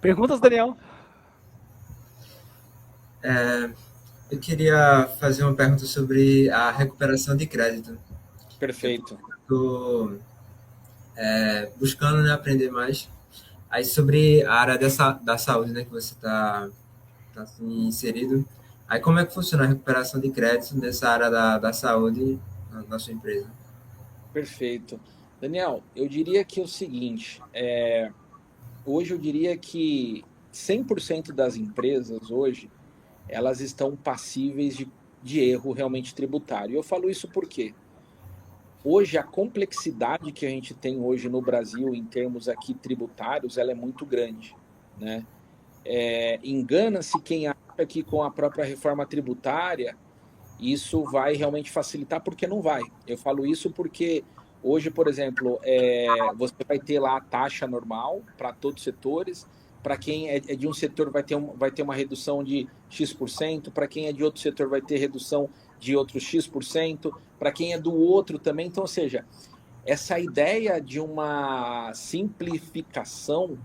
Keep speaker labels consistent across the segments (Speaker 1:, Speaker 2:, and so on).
Speaker 1: Perguntas, Daniel?
Speaker 2: Eu queria fazer uma pergunta sobre a recuperação de crédito. Eu
Speaker 1: Perfeito.
Speaker 2: estou buscando, né, aprender mais aí sobre a área da saúde, né, que você tá assim, inserido. Aí como é que funciona a recuperação de crédito nessa área da saúde na sua empresa?
Speaker 1: Perfeito. Daniel, eu diria que é o seguinte, hoje eu diria que 100% das empresas hoje, elas estão passíveis de erro realmente tributário. E eu falo isso porque hoje a complexidade que a gente tem hoje no Brasil em termos aqui tributários, ela é muito grande, né? Engana-se quem acha que com a própria reforma tributária isso vai realmente facilitar, porque não vai. Eu falo isso porque hoje, por exemplo, você vai ter lá a taxa normal para todos os setores. Para quem é de um setor, vai ter uma redução de X%. Para quem é de outro setor, vai ter redução de outro X%. Para quem é do outro também. Então, ou seja, essa ideia de uma simplificação,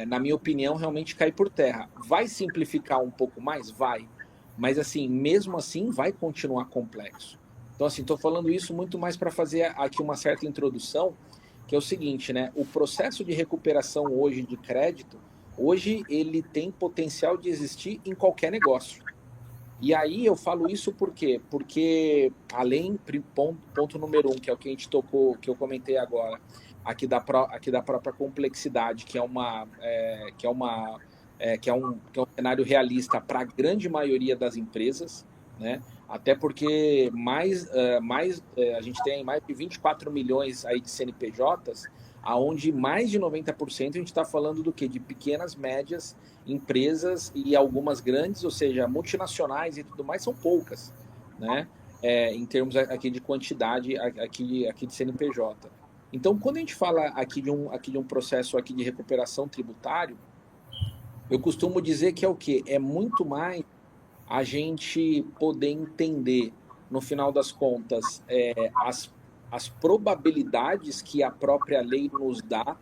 Speaker 1: na minha opinião, realmente cai por terra. Vai simplificar um pouco mais? Vai. Mas, assim, mesmo assim, vai continuar complexo. Então, assim, estou falando isso muito mais para fazer aqui uma certa introdução, que é o seguinte, né? O processo de recuperação hoje de crédito, hoje ele tem potencial de existir em qualquer negócio. E aí eu falo isso por quê? Porque além, ponto número um, que é o que a gente tocou, que eu comentei agora, aqui da própria complexidade, que é um cenário realista para a grande maioria das empresas, né? Até porque a gente tem mais de 24 milhões aí de CNPJs, aonde mais de 90% a gente está falando do quê? De pequenas, médias empresas e algumas grandes, ou seja, multinacionais e tudo mais, são poucas, né? Em termos aqui de quantidade aqui de CNPJ. Então, quando a gente fala aqui de um processo aqui de recuperação tributário, eu costumo dizer que é o quê? É muito mais a gente poder entender, no final das contas, as probabilidades que a própria lei nos dá,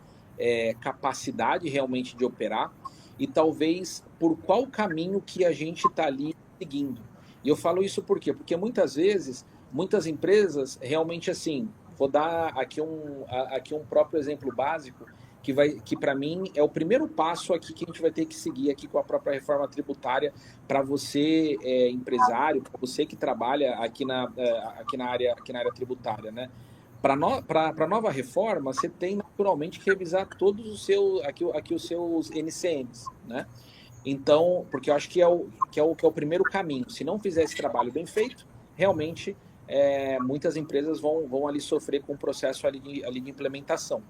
Speaker 1: capacidade realmente de operar, e talvez por qual caminho que a gente está ali seguindo. E eu falo isso por quê? Porque muitas vezes, muitas empresas realmente assim, vou dar aqui um próprio exemplo básico, que para mim é o primeiro passo aqui que a gente vai ter que seguir aqui com a própria reforma tributária para você empresário, para você que trabalha aqui na área tributária, né? Para a nova reforma, você tem naturalmente que revisar todos os seus NCMs, né? Então, porque eu acho que é o primeiro caminho. Se não fizer esse trabalho bem feito, realmente muitas empresas vão ali sofrer com o processo ali de implementação.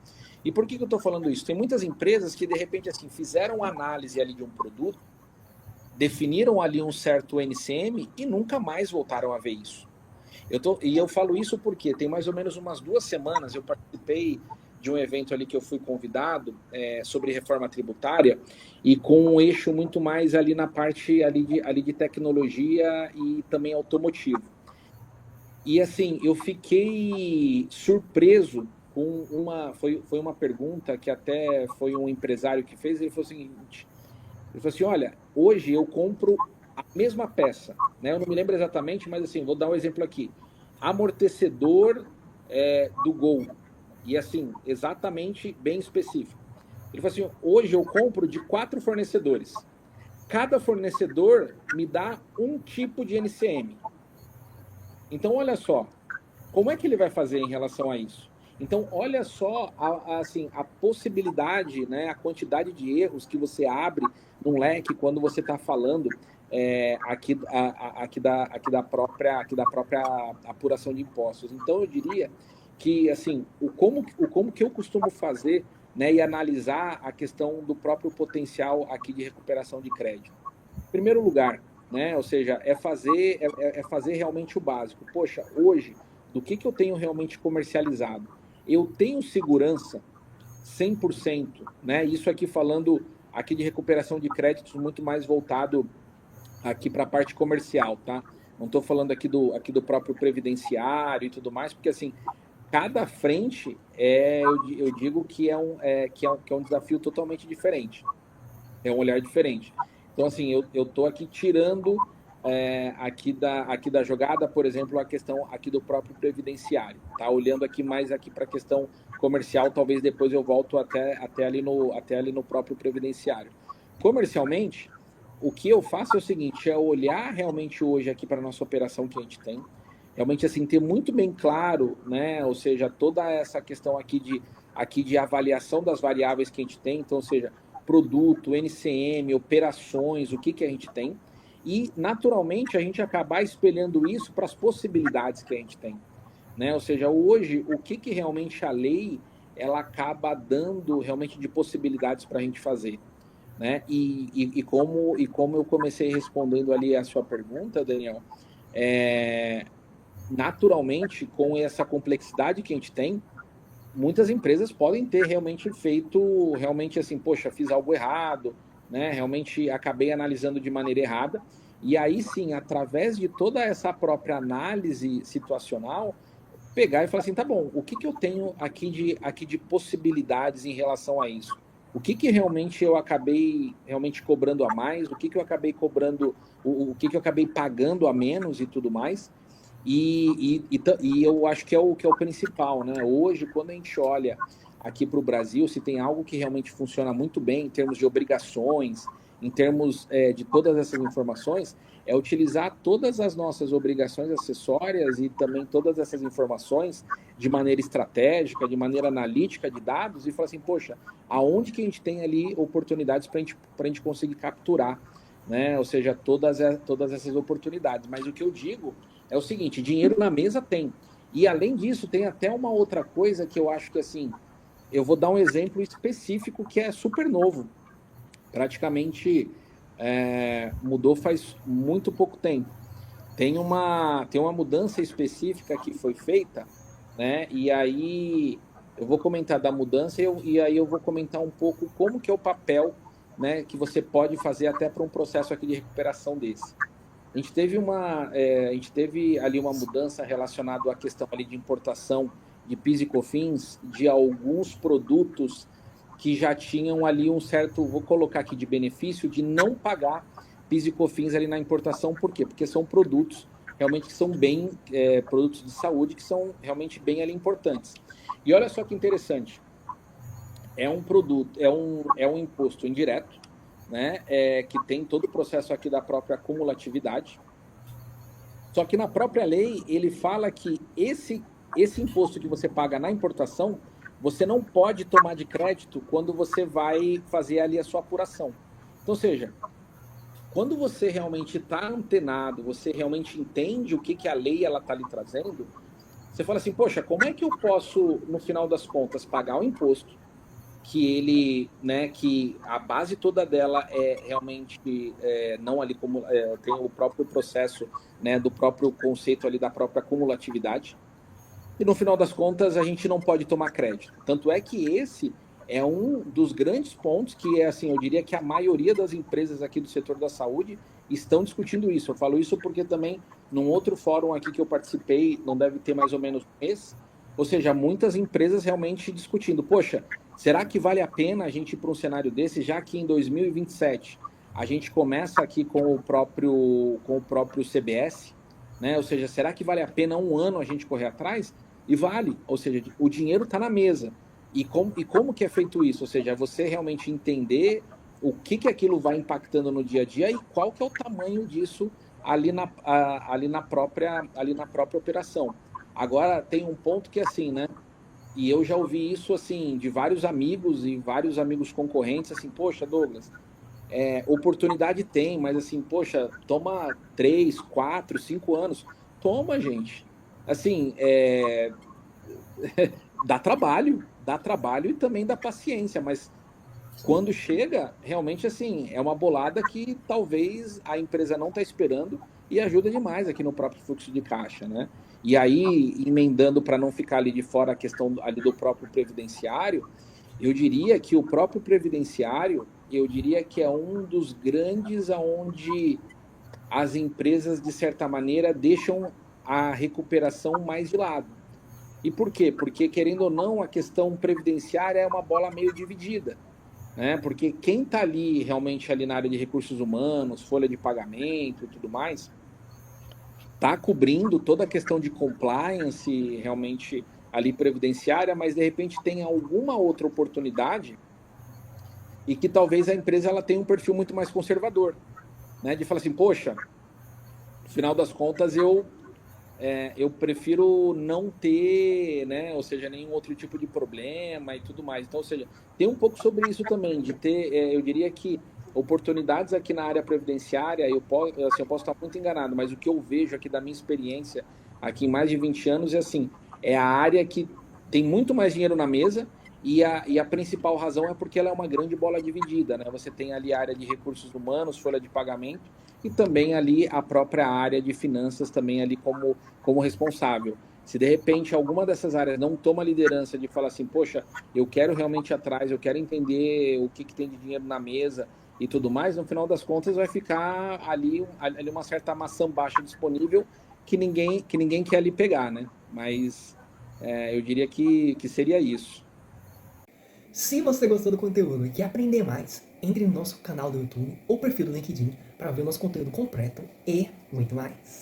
Speaker 1: E por que eu estou falando isso? Tem muitas empresas que, de repente, assim, fizeram análise ali de um produto, definiram ali um certo NCM e nunca mais voltaram a ver isso. E eu falo isso porque tem mais ou menos umas 2 semanas eu participei de um evento ali que eu fui convidado sobre reforma tributária e com um eixo muito mais ali na parte ali de tecnologia e também automotivo. E assim, eu fiquei surpreso com foi uma pergunta que até foi um empresário que fez, ele falou o seguinte, ele falou assim, olha, hoje eu compro a mesma peça, né? Eu não me lembro exatamente, mas assim, vou dar um exemplo aqui. Amortecedor do Gol. E assim, exatamente bem específico. Ele falou assim, hoje eu compro de 4 fornecedores. Cada fornecedor me dá um tipo de NCM. Então, olha só, como é que ele vai fazer em relação a isso? Então, olha só assim, a possibilidade, né, a quantidade de erros que você abre num leque quando você está falando aqui da própria apuração de impostos. Então, eu diria que assim, o como que eu costumo fazer, né, e analisar a questão do próprio potencial aqui de recuperação de crédito. Em primeiro lugar, né, ou seja, é fazer realmente o básico. Poxa, hoje do que eu tenho realmente comercializado. Eu tenho segurança 100%, né? Isso aqui falando aqui de recuperação de créditos muito mais voltado aqui para a parte comercial, tá? Não estou falando aqui do próprio previdenciário e tudo mais, porque assim, cada frente eu digo que que é um desafio totalmente diferente, é um olhar diferente. Então, assim, eu estou aqui tirando aqui da jogada, por exemplo, a questão aqui do próprio previdenciário, tá? Olhando aqui mais aqui para a questão comercial, talvez depois eu volto até ali no próprio previdenciário. Comercialmente, o que eu faço é o seguinte, é olhar realmente hoje aqui para a nossa operação que a gente tem, realmente assim ter muito bem claro, né? Ou seja, toda essa questão aqui de avaliação das variáveis que a gente tem, então, ou seja, produto, NCM, operações, o que a gente tem, e naturalmente a gente acabar espelhando isso para as possibilidades que a gente tem, né? Ou seja, hoje o que realmente a lei ela acaba dando realmente de possibilidades para a gente fazer, né? Como eu comecei respondendo ali a sua pergunta, Daniel, naturalmente, com essa complexidade que a gente tem, muitas empresas podem ter realmente feito, realmente assim, poxa, fiz algo errado, né? Realmente acabei analisando de maneira errada. E aí sim, através de toda essa própria análise situacional, pegar e falar assim, tá bom, o que eu tenho aqui de possibilidades em relação a isso? O que realmente eu acabei realmente cobrando a mais? O que eu acabei cobrando, o que eu acabei pagando a menos e tudo mais? E eu acho que é o principal, né? Hoje, quando a gente olha aqui para o Brasil, se tem algo que realmente funciona muito bem em termos de obrigações, em termos de todas essas informações, é utilizar todas as nossas obrigações acessórias e também todas essas informações de maneira estratégica, de maneira analítica de dados e falar assim, poxa, aonde que a gente tem ali oportunidades para a gente conseguir capturar, né? Ou seja, todas essas oportunidades. Mas o que eu digo é o seguinte, dinheiro na mesa tem. E além disso, tem até uma outra coisa que eu acho que assim, eu vou dar um exemplo específico que é super novo. Praticamente mudou faz muito pouco tempo. Tem uma mudança específica que foi feita, né? E aí eu vou comentar da mudança e aí eu vou comentar um pouco como que é o papel, né, que você pode fazer até para um processo aqui de recuperação desse. A gente teve ali uma mudança relacionada à questão ali de importação de PIS e COFINS de alguns produtos que já tinham ali um certo, vou colocar aqui de benefício, de não pagar PIS e COFINS ali na importação. Por quê? Porque são produtos realmente que são produtos de saúde que são realmente bem ali importantes. E olha só que interessante, é um produto, é um imposto indireto, né, que tem todo o processo aqui da própria cumulatividade. Só que na própria lei, ele fala que esse imposto que você paga na importação, você não pode tomar de crédito quando você vai fazer ali a sua apuração. Então, ou seja, quando você realmente está antenado, você realmente entende o que a lei ela está lhe trazendo, você fala assim, poxa, como é que eu posso, no final das contas, pagar o imposto, que ele, né, que a base toda dela é realmente não ali como tem o próprio processo, né, do próprio conceito ali da própria cumulatividade. E no final das contas a gente não pode tomar crédito. Tanto é que esse é um dos grandes pontos que é assim, eu diria que a maioria das empresas aqui do setor da saúde estão discutindo isso. Eu falo isso porque também num outro fórum aqui que eu participei, não deve ter mais ou menos um mês, ou seja, muitas empresas realmente discutindo, poxa, será que vale a pena a gente ir para um cenário desse, já que em 2027 a gente começa aqui com o próprio CBS, né? Ou seja, será que vale a pena um ano a gente correr atrás? E vale, ou seja, o dinheiro está na mesa. E como que é feito isso? Ou seja, você realmente entender o que aquilo vai impactando no dia a dia e qual que é o tamanho disso ali na própria operação. Agora, tem um ponto que é assim, né? E eu já ouvi isso assim de vários amigos e vários amigos concorrentes, assim, poxa, Douglas, oportunidade tem, mas assim, poxa, toma 3, 4, 5 anos. Toma, gente. Assim, dá trabalho e também dá paciência, mas quando chega, realmente assim, é uma bolada que talvez a empresa não está esperando e ajuda demais aqui no próprio fluxo de caixa, né? E aí, emendando para não ficar ali de fora a questão ali do próprio previdenciário, eu diria que o próprio previdenciário, eu diria que é um dos grandes aonde as empresas, de certa maneira, deixam a recuperação mais de lado. E por quê? Porque, querendo ou não, a questão previdenciária é uma bola meio dividida, né? Porque quem está ali realmente ali na área de recursos humanos, folha de pagamento e tudo mais, está cobrindo toda a questão de compliance realmente ali previdenciária, mas de repente tem alguma outra oportunidade e que talvez a empresa ela tenha um perfil muito mais conservador, né? De falar assim, poxa, no final das contas eu prefiro não ter, né? Ou seja, nenhum outro tipo de problema e tudo mais. Então, ou seja, tem um pouco sobre isso também, de ter, eu diria que oportunidades aqui na área previdenciária, assim, eu posso estar muito enganado, mas o que eu vejo aqui da minha experiência aqui em mais de 20 anos é assim, é a área que tem muito mais dinheiro na mesa e a principal razão é porque ela é uma grande bola dividida, né? Você tem ali a área de recursos humanos, folha de pagamento, e também ali a própria área de finanças também ali como responsável. Se de repente alguma dessas áreas não toma liderança de falar assim, poxa, eu quero realmente ir atrás, eu quero entender o que tem de dinheiro na mesa e tudo mais, no final das contas vai ficar ali uma certa maçã baixa disponível que ninguém quer ali pegar, né? Mas eu diria que seria isso.
Speaker 3: Se você gostou do conteúdo e quer aprender mais, entre no nosso canal do YouTube ou perfil do LinkedIn para ver o nosso conteúdo completo e muito mais.